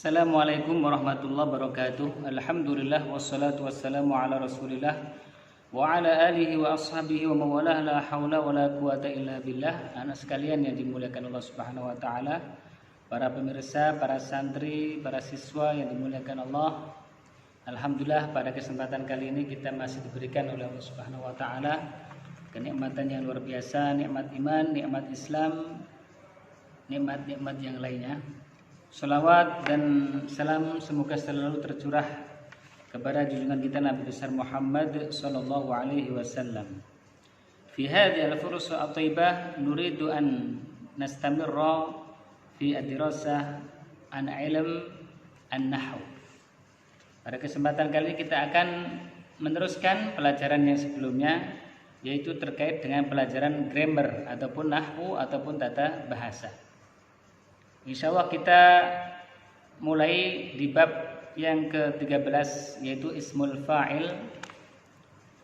Assalamualaikum warahmatullahi wabarakatuh. Alhamdulillah wassalatu wassalamu ala Rasulillah wa ala alihi wa ashabihi wa mawalah, la haula wa la quwata illa billah. Anak sekalian yang dimuliakan Allah Subhanahu wa taala, para pemirsa, para santri, para siswa yang dimuliakan Allah. Alhamdulillah pada kesempatan kali ini kita masih diberikan oleh Allah Subhanahu wa taala kenikmatan yang luar biasa, nikmat iman, nikmat Islam, nikmat-nikmat yang lainnya. Salawat dan salam semoga selalu tercurah kepada junjungan kita Nabi besar Muhammad sallallahu alaihi wasallam. Fi hadhihi al-fursa at-thayyibah nuridu an nastamirra fi ad-dirasah an ilm an-nahw. Pada kesempatan kali ini kita akan meneruskan pelajaran yang sebelumnya, yaitu terkait dengan pelajaran grammar ataupun nahwu ataupun tata bahasa. Insyaallah kita mulai di bab yang ke-13, yaitu ismul fa'il,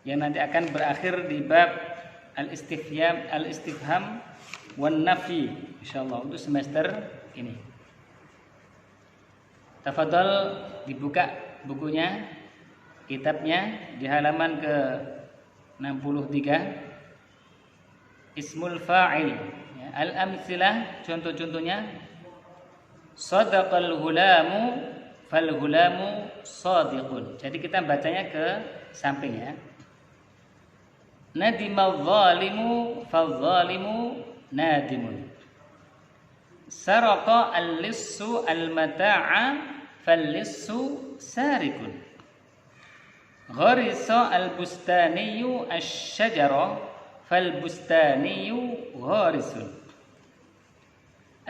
yang nanti akan berakhir di bab al-istifham wan nafi insyaallah untuk semester ini. Tafadhal dibuka bukunya, kitabnya di halaman ke-63. Ismul fa'il, al-amtsilah, contoh-contohnya. Sadaqal hulamu fal hulamu sadiqun. Jadi kita bacanya ke samping ya. Nadimal zalimu fal zalimu nadimun. Saraqa al-lissu al-mata'a fal lissu sarikun. Gharisa al-bustaniyu asy-syajara fal bustaniyu gharisun.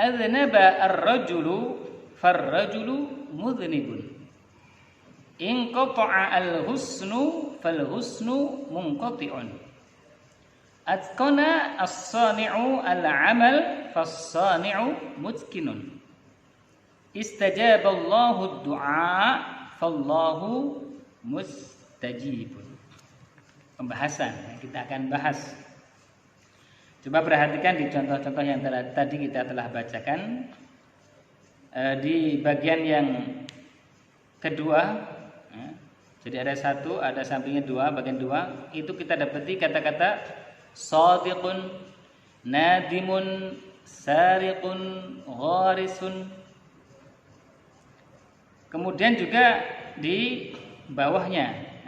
Adznaba ar-rajulu far-rajulu mudhnibun. Inqata'a al-husnu fal-husnu munqati'un. Atqana as-sani'u al-'amal fas-sani'u mutqinun. Istajaba Allahu ad-du'a fallahu mustajibun. Pembahasan yang kita akan bahas. Coba perhatikan di contoh-contoh yang tadi kita telah bacakan. Di bagian yang kedua, jadi ada satu, ada sampingnya dua, bagian dua, itu kita dapati kata-kata shadiqun, nadimun, sariqun, gharisun. Kemudian juga di bawahnya,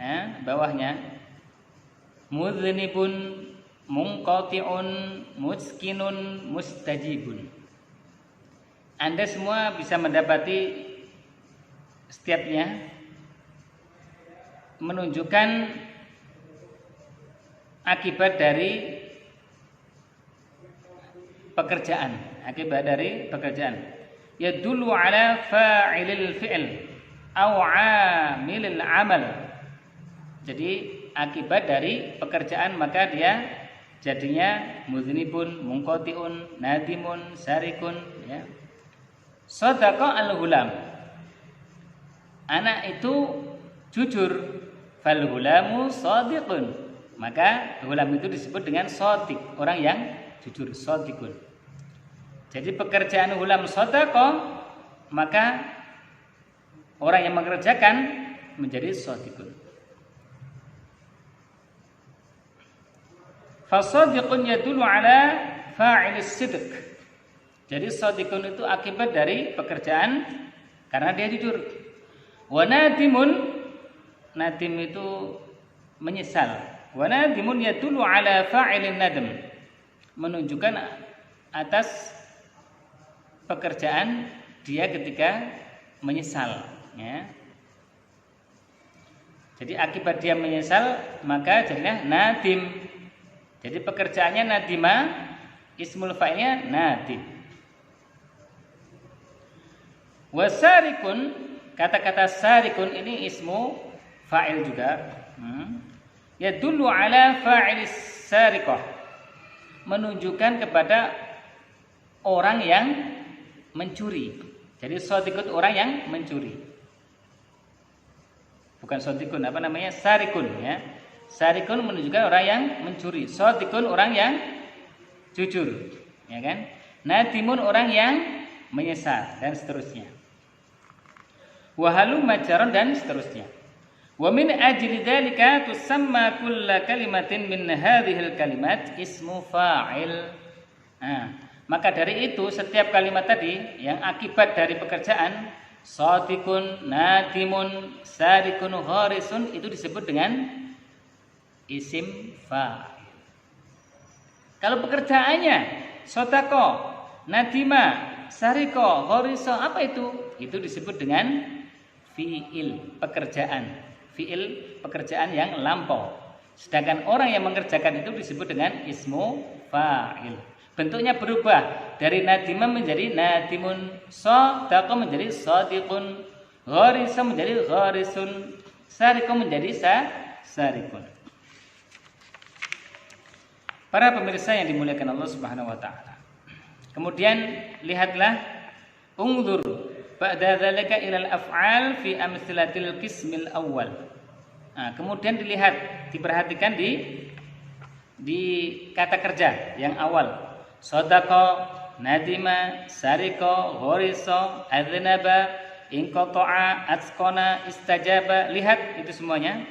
mudhnibun, munqati'un, muskinun, mustajibun. Anda semua bisa mendapati setiapnya menunjukkan akibat dari pekerjaan, yadullu ala fa'ilil fi'l aw 'amilil 'amal. Jadi akibat dari pekerjaan, maka dia jadinya mudhnibun, munqati'un, nadimun, sarikun ya. Shadaqa al-hulam, anak itu jujur, fal hulamu shadiqun, maka hulam itu disebut dengan shadiq, orang yang jujur, shadiqun. Jadi pekerjaan hulam shadaqa, maka orang yang mengerjakan menjadi shadiqun. Fasadiqun yadullu ala fa'ilis sidq. Jadi shadiqun itu akibat dari pekerjaan karena dia jujur. Wa nadimun, nadim itu menyesal. Wa nadimun yadullu ala fa'ilin nadm, menunjukkan atas pekerjaan dia ketika menyesal ya. Jadi akibat dia menyesal maka jadinya nadim. Jadi pekerjaannya nadima, ismul fa'ilnya nadim. Wasarikun, kata-kata sarikun ini ismu fa'il juga. Yadullu ala fa'ilis sariqah, menunjukkan kepada orang yang mencuri. Jadi shadiqun orang yang mencuri. Bukan shadiqun, sarikun ya. Sarikun menunjukkan orang yang mencuri, shadiqun orang yang jujur, ya kan? Nadimun orang yang menyesal dan seterusnya. wa halumma jaron dan seterusnya. Wa min ajli dzalika tusamma kullu kalimatin min hadhil kalimat ismu fa'il. Maka dari itu setiap kalimat tadi yang akibat dari pekerjaan shadiqun, nadimun, sarikun, gharisun itu disebut dengan isim fa'il. Kalau pekerjaannya sodako, nadima, sariko, ghariso, apa itu? Itu disebut dengan fi'il, pekerjaan. Fi'il, pekerjaan yang lampau. Sedangkan orang yang mengerjakan itu disebut dengan ismu fa'il. Bentuknya berubah dari nadima menjadi nadimun, sodako menjadi sodiqun, ghariso menjadi gharisun, sariko menjadi sarikun. Para pemirsa yang dimuliakan Allah Subhanahu wa taala. Kemudian lihatlah ungdur ba'da dzalika ilal af'al fi amtsilatil qismil awal. Kemudian dilihat, diperhatikan di kata kerja yang awal. Sodako, nadima, sariko, ghoriso, adznaba, inqata'a, atqana, istajaba. Lihat itu semuanya.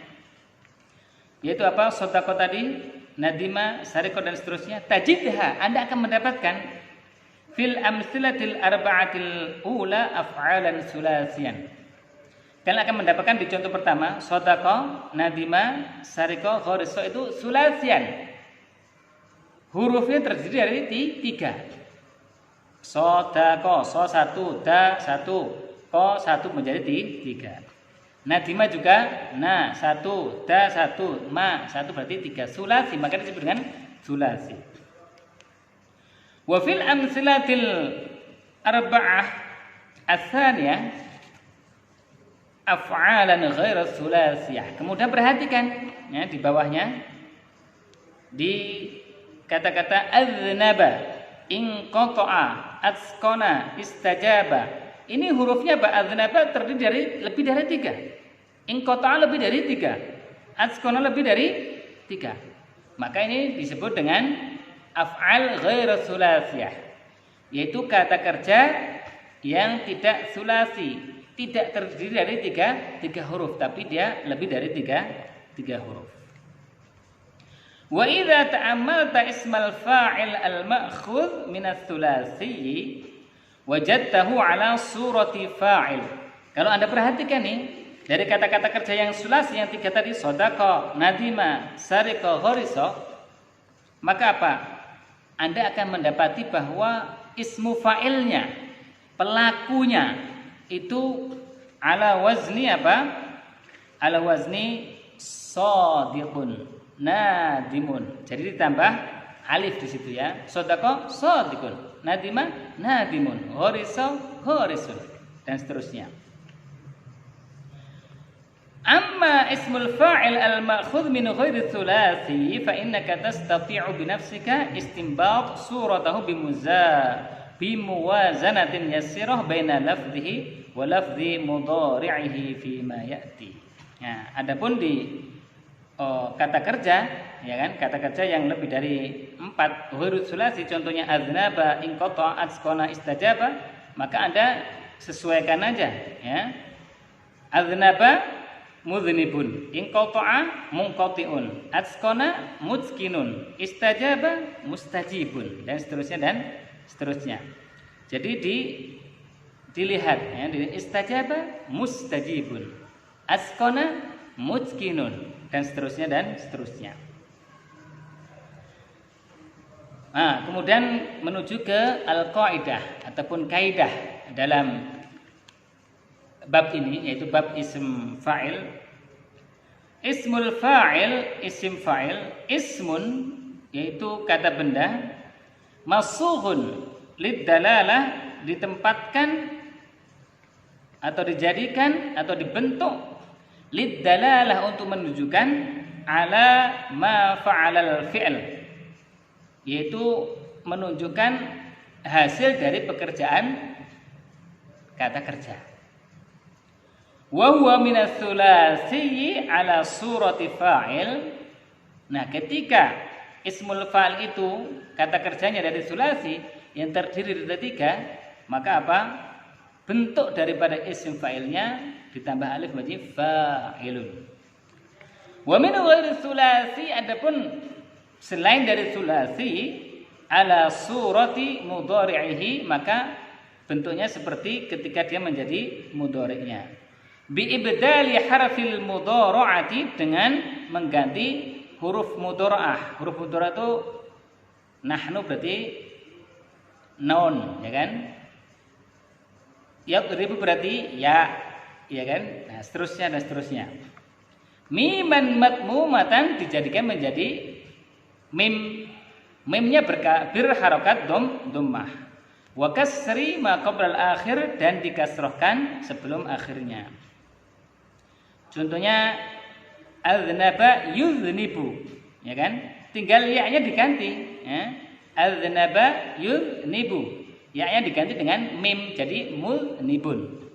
Yaitu apa? Sodako tadi, nadima, sariko dan seterusnya. Tajidha, Anda akan mendapatkan fil amtsilatil arba'atil ula af'alan sulasiyan. Kalian akan mendapatkan di contoh pertama sodako, nadima, sariko, ghoriso itu sulasiyan. Hurufnya terdiri dari 3. Sodako, so 1, da 1, ko 1 menjadi 3. Nadima juga na 1, da 1, ma 1 berarti 3. Sulasi, maka disebut dengan sulasi. Wa fil amtsilatil arba'ah ats-tsaniyah af'alan ghairu sulasiyah. Kemudian perhatikan ya di bawahnya di kata-kata aznaba, inqata'a, atqana, istajaba. Ini hurufnya ba aznaba terdiri dari lebih dari 3. Inqata'a lebih dari 3. Atqana lebih dari 3. Maka ini disebut dengan af'al ghairu sulasiyah, yaitu kata kerja yang tidak sulasi, tidak terdiri dari 3 huruf, tapi dia lebih dari 3 huruf. Wa idza ta'ammalta ismal fa'il al-ma'khudh min ats-tsulasi wajadtahu ala surati fa'il. Kalau Anda perhatikan nih dari kata-kata kerja yang sulasi yang 3 tadi sodako, nadima, sariko, ghariso, maka apa? Anda akan mendapati bahwa ismu fa'ilnya, pelakunya itu ala wazni apa? Ala wazni shadiqun, nadimun. Jadi ditambah alif di situ ya. Sodako, sodikun. Nadima, nadimun. Ghariso, gharisun. Dan seterusnya. Amma ismul fa'il al-ma'khudh min ghairi thulathi fa innaka tastati'u bi nafsika istinbat suratahu bimuwazanatin yassirah baina lafdhihi wa lafdhi mudhari'ihi fi ma ya'ti. Nah, adapun di kata kerja ya kan, kata kerja yang lebih dari 4 huruf sulasi, contohnya aznaba, inqata, atqana, istajaba, maka Anda sesuaikan aja ya. Aznaba mudhnibun, inqata'a munqati'un, atqana mutskinun, istajaba mustajibun, dan seterusnya. Jadi dilihat ya, istajaba mustajibun, atqana mutskinun, dan seterusnya. Nah, kemudian menuju ke al-qaidah ataupun kaidah dalam bab ini, yaitu bab isim fa'il. Ismul fa'il, isim fa'il, ismun yaitu kata benda, masughun lid-dalalah, ditempatkan atau dijadikan atau dibentuk lid-dalalah untuk menunjukkan ala ma fa'alal fi'l, yaitu menunjukkan hasil dari pekerjaan kata kerja. Wa huwa minas sulasi ala surati fa'il. Nah, ketika ismul fa'il itu kata kerjanya dari sulasi yang terdiri dari 3, maka apa? Bentuk daripada isim fa'ilnya ditambah alif menjadi fa'ilun. Wa min ghairi sulasi, adapun selain dari sulasi, ala surati mudhari'ihi, maka bentuknya seperti ketika dia menjadi mudhari'nya. Bi ibdali harfil mudhara'ati, dengan mengganti huruf mudhara'ah. Huruf mudhara'ah itu nahnu berarti noun, ya kan? Yadribu berarti ya kan? Nah, seterusnya dan seterusnya. Miman matmumatan dijadikan menjadi mim. Mimnya berharokat dhammah. Wa kasri ma qabla al-akhir, dan dikasrohkan sebelum akhirnya. Contohnya adznaba yuznibu, ya kan? Tinggal ya-nya diganti, ya. Adznaba yuznibu. Ya-nya diganti dengan mim jadi muznibun.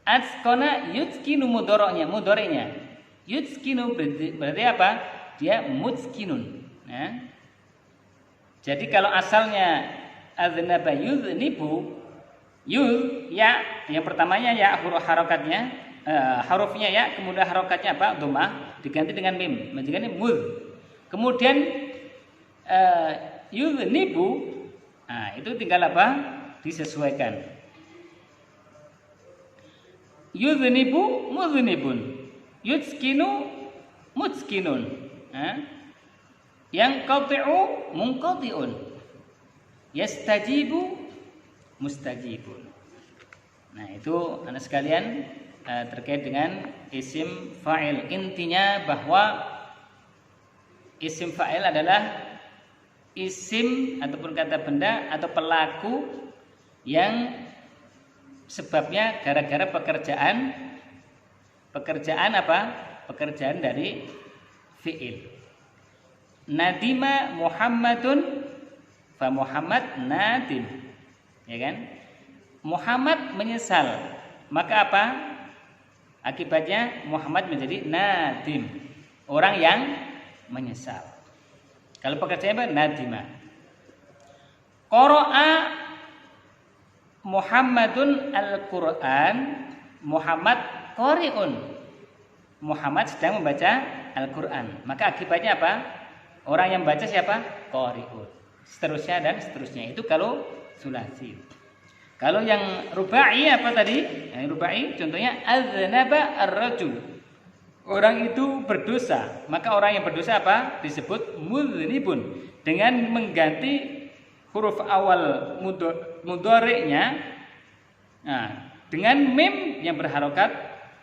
Atqana yutskinu mudhari'nya. Yutskinu berarti apa? Dia mutskinun. Ya. Jadi kalau asalnya adznaba yuznibu, yuz ya yang pertamanya ya huruf harokatnya, hurufnya ya, kemudian harokatnya apa? Dhammah, diganti dengan mim, menjadi muz. Kemudian yuznibu, nah itu tinggal apa? Disesuaikan. Yuznibu muznibun, yutskinu mutskinun, yang qati'u munqati'un, yastajibu mustajibun. Nah itu anak sekalian terkait dengan isim fa'il. Intinya bahwa isim fa'il adalah isim ataupun kata benda atau pelaku yang sebabnya gara-gara pekerjaan apa? Pekerjaan dari fi'il. Nadima Muhammadun, fa Muhammad nadim, ya kan? Muhammad menyesal, maka apa? Akibatnya Muhammad menjadi nadim, orang yang menyesal. Kalau pekerjaan apa? Nadima. Qara'a Muhammadun al-Qur'an, Muhammad qari'un, Muhammad sedang membaca Al-Qur'an. Maka akibatnya apa? Orang yang baca siapa? Qari'un. Seterusnya dan seterusnya. Itu kalau sulasi. Kalau yang rubai apa tadi? Yang rubai contohnya aznaba ar-rajul. Orang itu berdosa. Maka orang yang berdosa apa? Disebut muznibun. Dengan mengganti huruf awal mudhari'nya, nah, dengan mim yang berharokat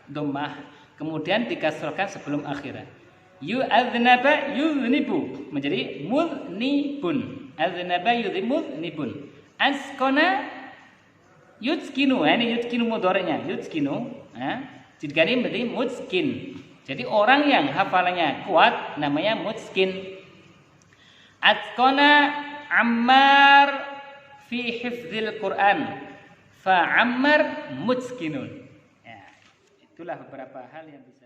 dhammah, kemudian dikasrohkan sebelum akhirnya. Aznaba yuznibu menjadi muznibun. Aznaba yuznibu. Askona yutskinu. Ini yutskinu mudhari'nya. Yutskinu. Jika ini menjadi mutskin. Jadi orang yang hafalannya kuat namanya mutskin. Atqana Ammar fi hifdzil Quran. Fa Ammar mutskinun. Ya, itulah beberapa hal yang bisa